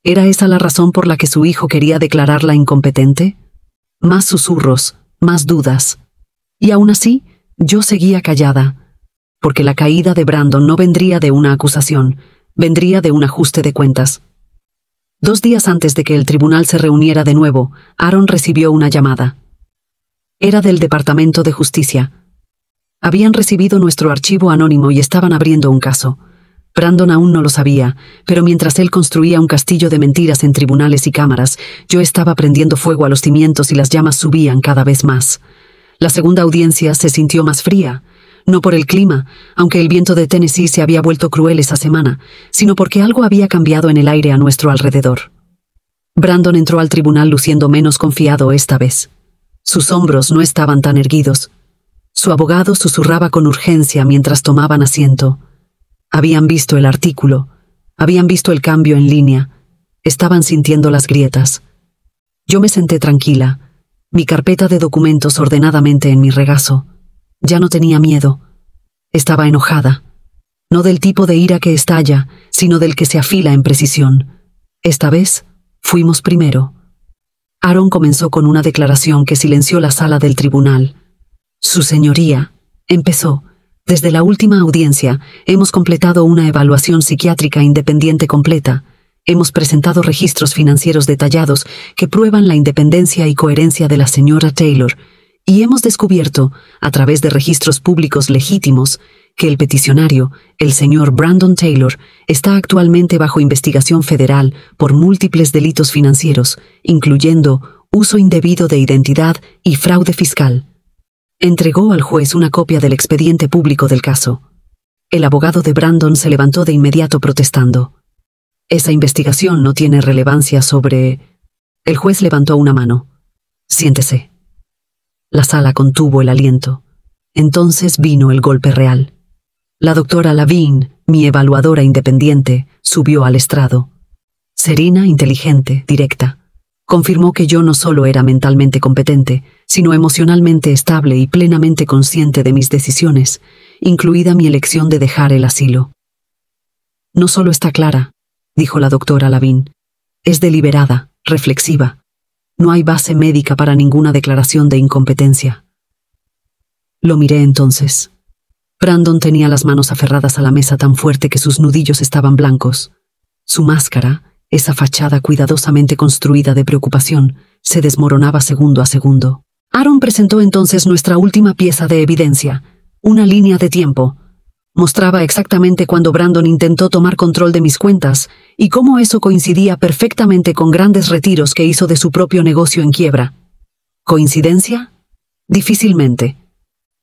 ¿Era esa la razón por la que su hijo quería declararla incompetente? Más susurros, más dudas. Y aún así, yo seguía callada, porque la caída de Brandon no vendría de una acusación, vendría de un ajuste de cuentas. 2 días antes de que el tribunal se reuniera de nuevo, Aaron recibió una llamada. Era del Departamento de Justicia. Habían recibido nuestro archivo anónimo y estaban abriendo un caso. Brandon aún no lo sabía, pero mientras él construía un castillo de mentiras en tribunales y cámaras, yo estaba prendiendo fuego a los cimientos y las llamas subían cada vez más. La segunda audiencia se sintió más fría, no por el clima, aunque el viento de Tennessee se había vuelto cruel esa semana, sino porque algo había cambiado en el aire a nuestro alrededor. Brandon entró al tribunal luciendo menos confiado esta vez. Sus hombros no estaban tan erguidos. Su abogado susurraba con urgencia mientras tomaban asiento. Habían visto el artículo, habían visto el cambio en línea, estaban sintiendo las grietas. Yo me senté tranquila, mi carpeta de documentos ordenadamente en mi regazo. Ya no tenía miedo. Estaba enojada. No del tipo de ira que estalla, sino del que se afila en precisión. Esta vez, fuimos primero. Aaron comenzó con una declaración que silenció la sala del tribunal. Su señoría, empezó. Desde la última audiencia, hemos completado una evaluación psiquiátrica independiente completa. Hemos presentado registros financieros detallados que prueban la independencia y coherencia de la señora Taylor, y hemos descubierto, a través de registros públicos legítimos, que el peticionario, el señor Brandon Taylor, está actualmente bajo investigación federal por múltiples delitos financieros, incluyendo uso indebido de identidad y fraude fiscal. Entregó al juez una copia del expediente público del caso. El abogado de Brandon se levantó de inmediato protestando. Esa investigación no tiene relevancia sobre... El juez levantó una mano. Siéntese. La sala contuvo el aliento. Entonces vino el golpe real. La doctora Lavigne, mi evaluadora independiente, subió al estrado. Serena, inteligente, directa. Confirmó que yo no solo era mentalmente competente, sino emocionalmente estable y plenamente consciente de mis decisiones, incluida mi elección de dejar el asilo. No solo está clara, dijo la doctora Lavigne, es deliberada, reflexiva. No hay base médica para ninguna declaración de incompetencia. Lo miré entonces. Brandon tenía las manos aferradas a la mesa tan fuerte que sus nudillos estaban blancos. Su máscara, esa fachada cuidadosamente construida de preocupación, se desmoronaba segundo a segundo. Aaron presentó entonces nuestra última pieza de evidencia, una línea de tiempo. Mostraba exactamente cuando Brandon intentó tomar control de mis cuentas y cómo eso coincidía perfectamente con grandes retiros que hizo de su propio negocio en quiebra. ¿Coincidencia? Difícilmente.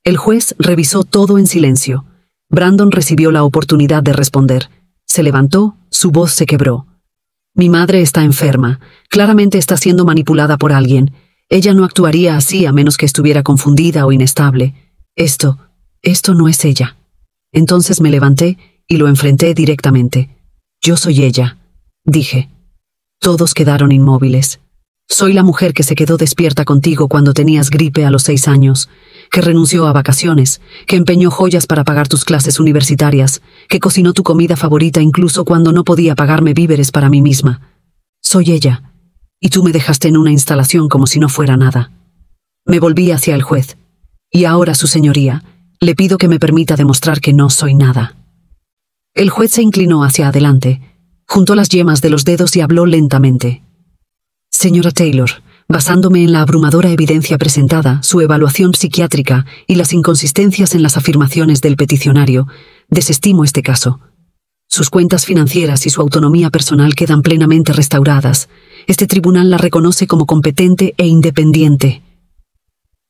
El juez revisó todo en silencio. Brandon recibió la oportunidad de responder. Se levantó, su voz se quebró. Mi madre está enferma. Claramente está siendo manipulada por alguien. Ella no actuaría así a menos que estuviera confundida o inestable. Esto no es ella. Entonces me levanté y lo enfrenté directamente. Yo soy ella, dije. Todos quedaron inmóviles. Soy la mujer que se quedó despierta contigo cuando tenías gripe a los 6 años, que renunció a vacaciones, que empeñó joyas para pagar tus clases universitarias, que cocinó tu comida favorita incluso cuando no podía pagarme víveres para mí misma. Soy ella, y tú me dejaste en una instalación como si no fuera nada. Me volví hacia el juez. Y ahora, su señoría, le pido que me permita demostrar que no soy nada. El juez se inclinó hacia adelante, juntó las yemas de los dedos y habló lentamente. Señora Taylor, basándome en la abrumadora evidencia presentada, su evaluación psiquiátrica y las inconsistencias en las afirmaciones del peticionario, desestimo este caso. Sus cuentas financieras y su autonomía personal quedan plenamente restauradas. Este tribunal la reconoce como competente e independiente.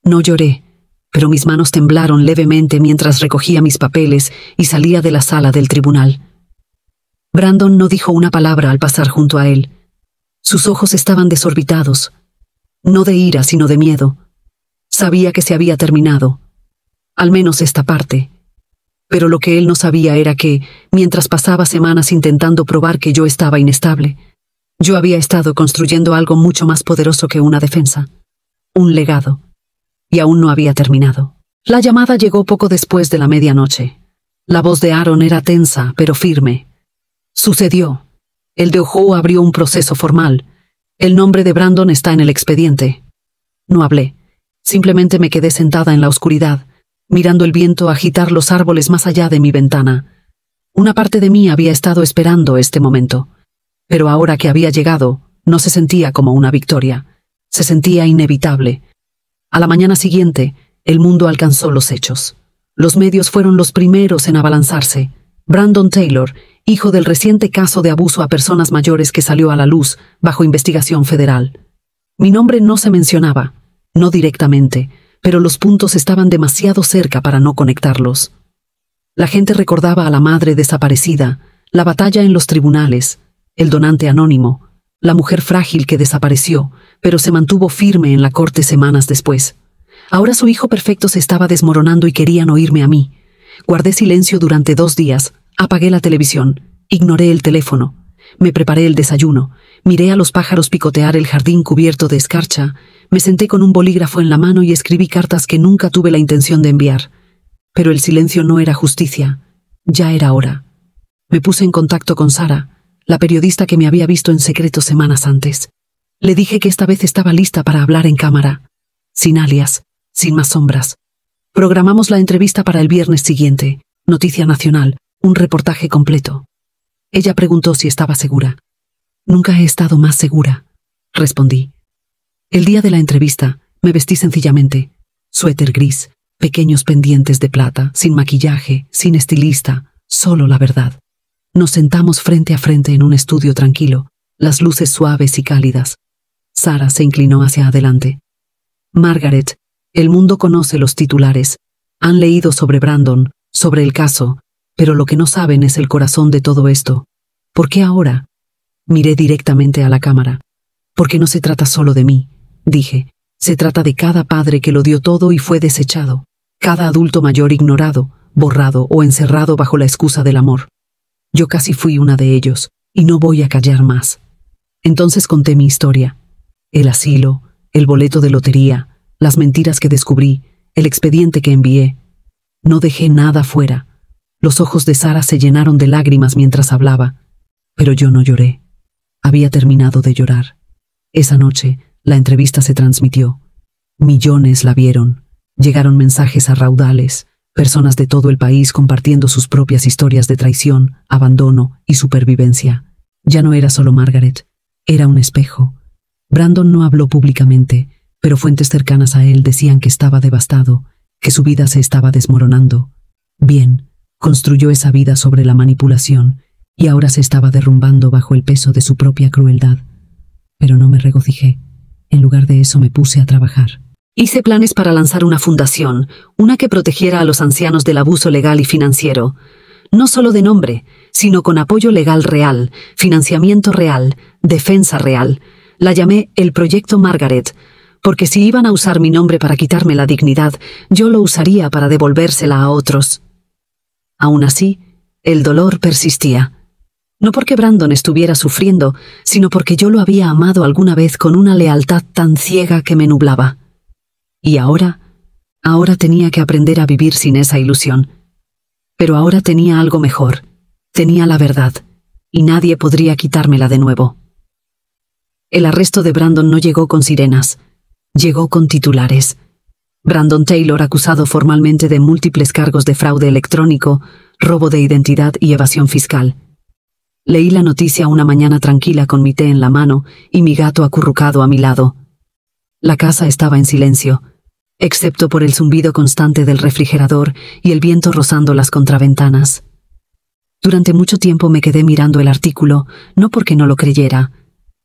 No lloré, pero mis manos temblaron levemente mientras recogía mis papeles y salía de la sala del tribunal. Brandon no dijo una palabra al pasar junto a él. Sus ojos estaban desorbitados, no de ira sino de miedo. Sabía que se había terminado, al menos esta parte. Pero lo que él no sabía era que, mientras pasaba semanas intentando probar que yo estaba inestable, yo había estado construyendo algo mucho más poderoso que una defensa, un legado, y aún no había terminado. La llamada llegó poco después de la medianoche. La voz de Aaron era tensa, pero firme. Sucedió. El DOJ abrió un proceso formal. El nombre de Brandon está en el expediente. No hablé. Simplemente me quedé sentada en la oscuridad, mirando el viento agitar los árboles más allá de mi ventana. Una parte de mí había estado esperando este momento, pero ahora que había llegado, no se sentía como una victoria. Se sentía inevitable. A la mañana siguiente, el mundo alcanzó los hechos. Los medios fueron los primeros en abalanzarse. Brandon Taylor, hijo del reciente caso de abuso a personas mayores que salió a la luz bajo investigación federal. Mi nombre no se mencionaba, no directamente, pero los puntos estaban demasiado cerca para no conectarlos. La gente recordaba a la madre desaparecida, la batalla en los tribunales, el donante anónimo, la mujer frágil que desapareció, pero se mantuvo firme en la corte semanas después. Ahora su hijo perfecto se estaba desmoronando y querían oírme a mí. Guardé silencio durante 2 días, apagué la televisión, ignoré el teléfono, me preparé el desayuno, miré a los pájaros picotear el jardín cubierto de escarcha, me senté con un bolígrafo en la mano y escribí cartas que nunca tuve la intención de enviar. Pero el silencio no era justicia, ya era hora. Me puse en contacto con Sara, la periodista que me había visto en secreto semanas antes. Le dije que esta vez estaba lista para hablar en cámara, sin alias, sin más sombras. Programamos la entrevista para el viernes siguiente, noticia nacional, un reportaje completo. Ella preguntó si estaba segura. Nunca he estado más segura, respondí. El día de la entrevista, me vestí sencillamente, suéter gris, pequeños pendientes de plata, sin maquillaje, sin estilista, solo la verdad. Nos sentamos frente a frente en un estudio tranquilo, las luces suaves y cálidas. Sara se inclinó hacia adelante. Margaret, el mundo conoce los titulares. Han leído sobre Brandon, sobre el caso, pero lo que no saben es el corazón de todo esto. ¿Por qué ahora? Miré directamente a la cámara. Porque no se trata solo de mí, dije. Se trata de cada padre que lo dio todo y fue desechado. Cada adulto mayor ignorado, borrado o encerrado bajo la excusa del amor. Yo casi fui una de ellos, y no voy a callar más. Entonces conté mi historia. El asilo, el boleto de lotería, las mentiras que descubrí, el expediente que envié. No dejé nada fuera. Los ojos de Sara se llenaron de lágrimas mientras hablaba, pero yo no lloré. Había terminado de llorar. Esa noche, la entrevista se transmitió. Millones la vieron. Llegaron mensajes a raudales, personas de todo el país compartiendo sus propias historias de traición, abandono y supervivencia. Ya no era solo Margaret, era un espejo. Brandon no habló públicamente, pero fuentes cercanas a él decían que estaba devastado, que su vida se estaba desmoronando. Bien, construyó esa vida sobre la manipulación, y ahora se estaba derrumbando bajo el peso de su propia crueldad. Pero no me regocijé. En lugar de eso me puse a trabajar. Hice planes para lanzar una fundación, una que protegiera a los ancianos del abuso legal y financiero. No solo de nombre, sino con apoyo legal real, financiamiento real, defensa real. La llamé el Proyecto Margaret, porque si iban a usar mi nombre para quitarme la dignidad, yo lo usaría para devolvérsela a otros. Aún así, el dolor persistía. No porque Brandon estuviera sufriendo, sino porque yo lo había amado alguna vez con una lealtad tan ciega que me nublaba. Y ahora tenía que aprender a vivir sin esa ilusión. Pero ahora tenía algo mejor. Tenía la verdad, y nadie podría quitármela de nuevo. El arresto de Brandon no llegó con sirenas. Llegó con titulares. Brandon Taylor acusado formalmente de múltiples cargos de fraude electrónico, robo de identidad y evasión fiscal. Leí la noticia una mañana tranquila con mi té en la mano y mi gato acurrucado a mi lado. La casa estaba en silencio, excepto por el zumbido constante del refrigerador y el viento rozando las contraventanas. Durante mucho tiempo me quedé mirando el artículo, no porque no lo creyera.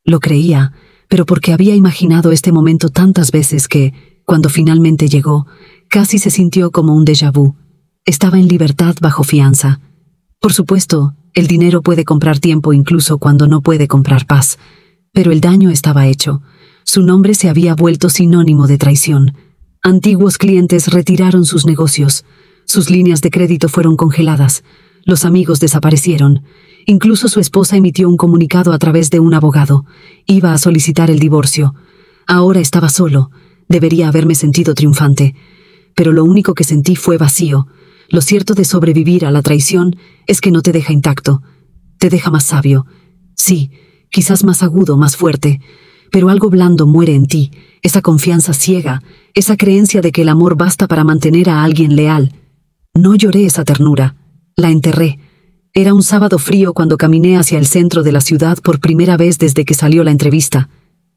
Lo creía, pero porque había imaginado este momento tantas veces que, Cuando finalmente llegó, casi se sintió como un déjà vu. Estaba en libertad bajo fianza. Por supuesto, el dinero puede comprar tiempo incluso cuando no puede comprar paz. Pero el daño estaba hecho. Su nombre se había vuelto sinónimo de traición. Antiguos clientes retiraron sus negocios. Sus líneas de crédito fueron congeladas. Los amigos desaparecieron. Incluso su esposa emitió un comunicado a través de un abogado. Iba a solicitar el divorcio. Ahora estaba solo. Debería haberme sentido triunfante. Pero lo único que sentí fue vacío. Lo cierto de sobrevivir a la traición es que no te deja intacto. Te deja más sabio. Sí, quizás más agudo, más fuerte. Pero algo blando muere en ti. Esa confianza ciega. Esa creencia de que el amor basta para mantener a alguien leal. No lloré esa ternura. La enterré. Era un sábado frío cuando caminé hacia el centro de la ciudad por primera vez desde que salió la entrevista.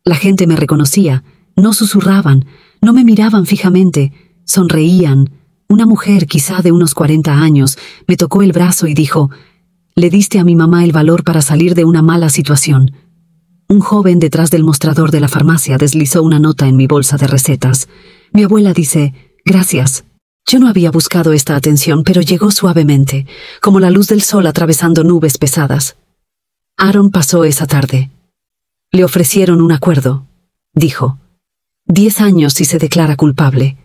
La gente me reconocía. No susurraban. No me miraban fijamente. Sonreían. Una mujer, quizá de unos 40 años, me tocó el brazo y dijo: «Le diste a mi mamá el valor para salir de una mala situación». Un joven detrás del mostrador de la farmacia deslizó una nota en mi bolsa de recetas. Mi abuela dice: «Gracias». Yo no había buscado esta atención, pero llegó suavemente, como la luz del sol atravesando nubes pesadas. Aaron pasó esa tarde. Le ofrecieron un acuerdo. Dijo: 10 años si se declara culpable.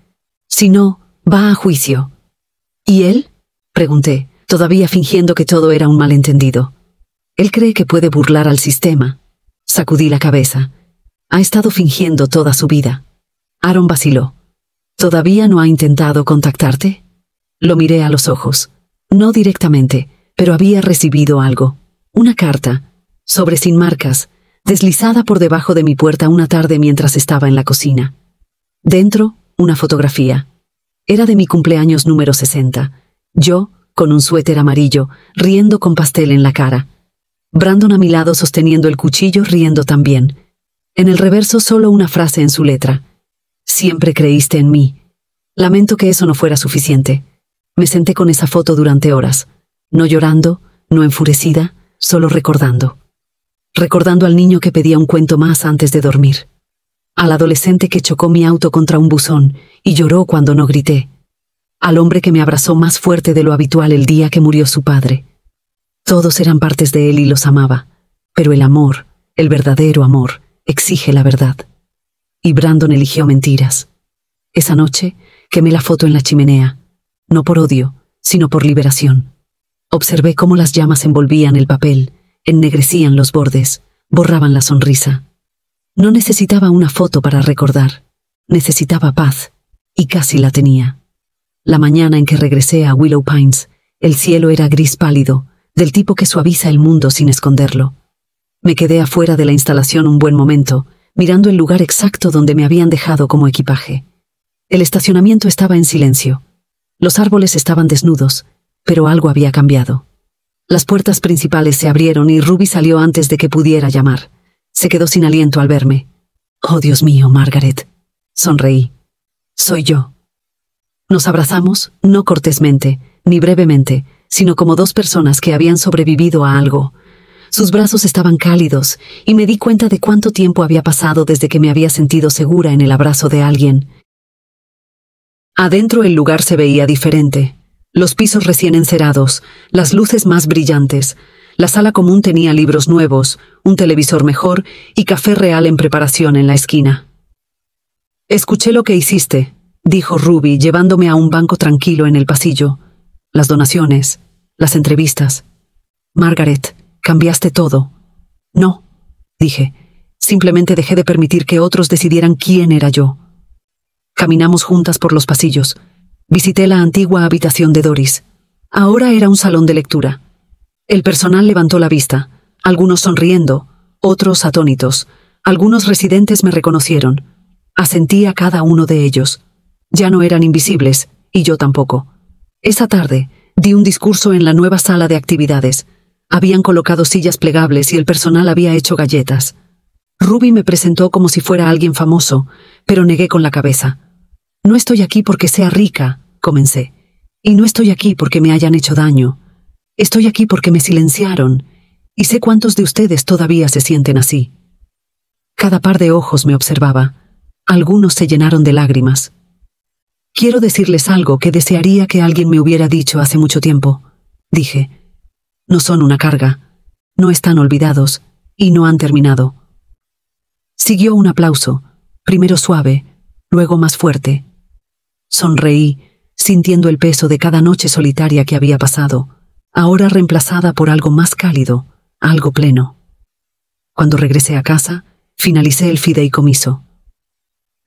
Si no, va a juicio. ¿Y él?, pregunté, todavía fingiendo que todo era un malentendido. Él cree que puede burlar al sistema. Sacudí la cabeza. Ha estado fingiendo toda su vida. Aaron vaciló. ¿Todavía no ha intentado contactarte? Lo miré a los ojos. No directamente, pero había recibido algo. Una carta, sobre sin marcas, deslizada por debajo de mi puerta una tarde mientras estaba en la cocina. Dentro, una fotografía. Era de mi cumpleaños número 60. Yo, con un suéter amarillo, riendo con pastel en la cara. Brandon a mi lado sosteniendo el cuchillo, riendo también. En el reverso solo una frase en su letra: «Siempre creíste en mí». Lamento que eso no fuera suficiente. Me senté con esa foto durante horas, no llorando, no enfurecida, solo recordando. Recordando al niño que pedía un cuento más antes de dormir. Al adolescente que chocó mi auto contra un buzón y lloró cuando no grité. Al hombre que me abrazó más fuerte de lo habitual el día que murió su padre. Todos eran partes de él y los amaba, pero el amor, el verdadero amor, exige la verdad. Y Brandon eligió mentiras. Esa noche quemé la foto en la chimenea, no por odio, sino por liberación. Observé cómo las llamas envolvían el papel, ennegrecían los bordes, borraban la sonrisa. No necesitaba una foto para recordar, necesitaba paz, y casi la tenía. La mañana en que regresé a Willow Pines, el cielo era gris pálido, del tipo que suaviza el mundo sin esconderlo. Me quedé afuera de la instalación un buen momento, mirando el lugar exacto donde me habían dejado como equipaje. El estacionamiento estaba en silencio. Los árboles estaban desnudos, pero algo había cambiado. Las puertas principales se abrieron y Ruby salió antes de que pudiera llamar. Se quedó sin aliento al verme. «Oh, Dios mío, Margaret». Sonreí. «Soy yo». Nos abrazamos, no cortésmente, ni brevemente, sino como dos personas que habían sobrevivido a algo. Sus brazos estaban cálidos, y me di cuenta de cuánto tiempo había pasado desde que me había sentido segura en el abrazo de alguien. Adentro el lugar se veía diferente. Los pisos recién encerados, las luces más brillantes. La sala común tenía libros nuevos, un televisor mejor y café real en preparación en la esquina. «Escuché lo que hiciste», dijo Ruby, llevándome a un banco tranquilo en el pasillo. «Las donaciones, las entrevistas. Margaret, cambiaste todo». «No», dije. «Simplemente dejé de permitir que otros decidieran quién era yo». Caminamos juntas por los pasillos. Visité la antigua habitación de Doris. Ahora era un salón de lectura. El personal levantó la vista, algunos sonriendo, otros atónitos. Algunos residentes me reconocieron. Asentí a cada uno de ellos. Ya no eran invisibles, y yo tampoco. Esa tarde, di un discurso en la nueva sala de actividades. Habían colocado sillas plegables y el personal había hecho galletas. Ruby me presentó como si fuera alguien famoso, pero negué con la cabeza. «No estoy aquí porque sea rica», comencé. «Y no estoy aquí porque me hayan hecho daño. Estoy aquí porque me silenciaron, y sé cuántos de ustedes todavía se sienten así». Cada par de ojos me observaba. Algunos se llenaron de lágrimas. Quiero decirles algo que desearía que alguien me hubiera dicho hace mucho tiempo, dije. No son una carga, no están olvidados y no han terminado. Siguió un aplauso, primero suave, luego más fuerte. Sonreí, sintiendo el peso de cada noche solitaria que había pasado, ahora reemplazada por algo más cálido, algo pleno. Cuando regresé a casa, finalicé el fideicomiso.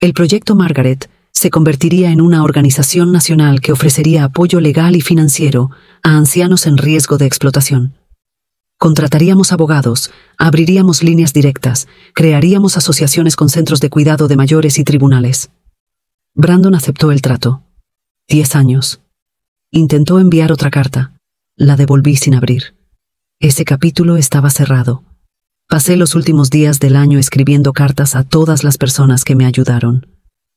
El proyecto Margaret se convertiría en una organización nacional que ofrecería apoyo legal y financiero a ancianos en riesgo de explotación. Contrataríamos abogados, abriríamos líneas directas, crearíamos asociaciones con centros de cuidado de mayores y tribunales. Brandon aceptó el trato. 10 años. Intentó enviar otra carta. La devolví sin abrir. Ese capítulo estaba cerrado. Pasé los últimos días del año escribiendo cartas a todas las personas que me ayudaron.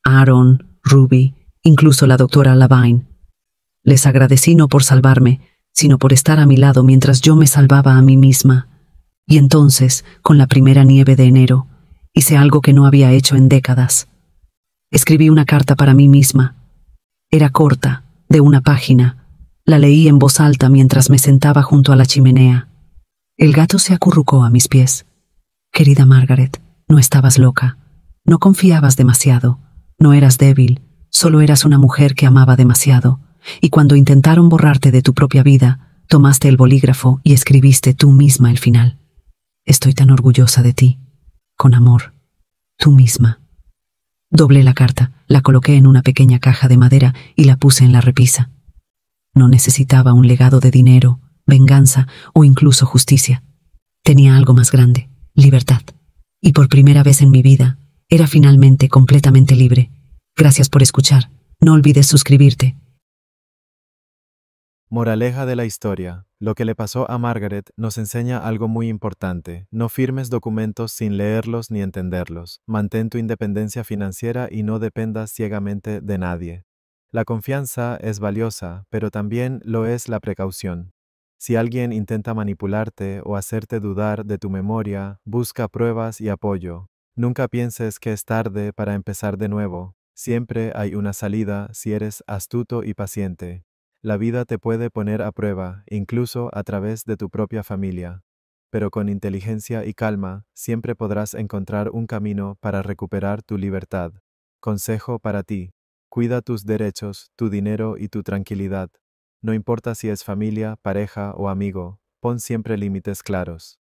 Aaron, Ruby, incluso la doctora Lavine. Les agradecí no por salvarme, sino por estar a mi lado mientras yo me salvaba a mí misma. Y entonces, con la primera nieve de enero, hice algo que no había hecho en décadas. Escribí una carta para mí misma. Era corta, de una página. La leí en voz alta mientras me sentaba junto a la chimenea. El gato se acurrucó a mis pies. Querida Margaret, no estabas loca. No confiabas demasiado. No eras débil. Solo eras una mujer que amaba demasiado. Y cuando intentaron borrarte de tu propia vida, tomaste el bolígrafo y escribiste tú misma el final. Estoy tan orgullosa de ti. Con amor. Tú misma. Doblé la carta, la coloqué en una pequeña caja de madera y la puse en la repisa. No necesitaba un legado de dinero, venganza o incluso justicia. Tenía algo más grande, libertad. Y por primera vez en mi vida, era finalmente completamente libre. Gracias por escuchar. No olvides suscribirte. Moraleja de la historia. Lo que le pasó a Margaret nos enseña algo muy importante. No firmes documentos sin leerlos ni entenderlos. Mantén tu independencia financiera y no dependas ciegamente de nadie. La confianza es valiosa, pero también lo es la precaución. Si alguien intenta manipularte o hacerte dudar de tu memoria, busca pruebas y apoyo. Nunca pienses que es tarde para empezar de nuevo. Siempre hay una salida si eres astuto y paciente. La vida te puede poner a prueba, incluso a través de tu propia familia. Pero con inteligencia y calma, siempre podrás encontrar un camino para recuperar tu libertad. Consejo para ti. Cuida tus derechos, tu dinero y tu tranquilidad. No importa si es familia, pareja o amigo, pon siempre límites claros.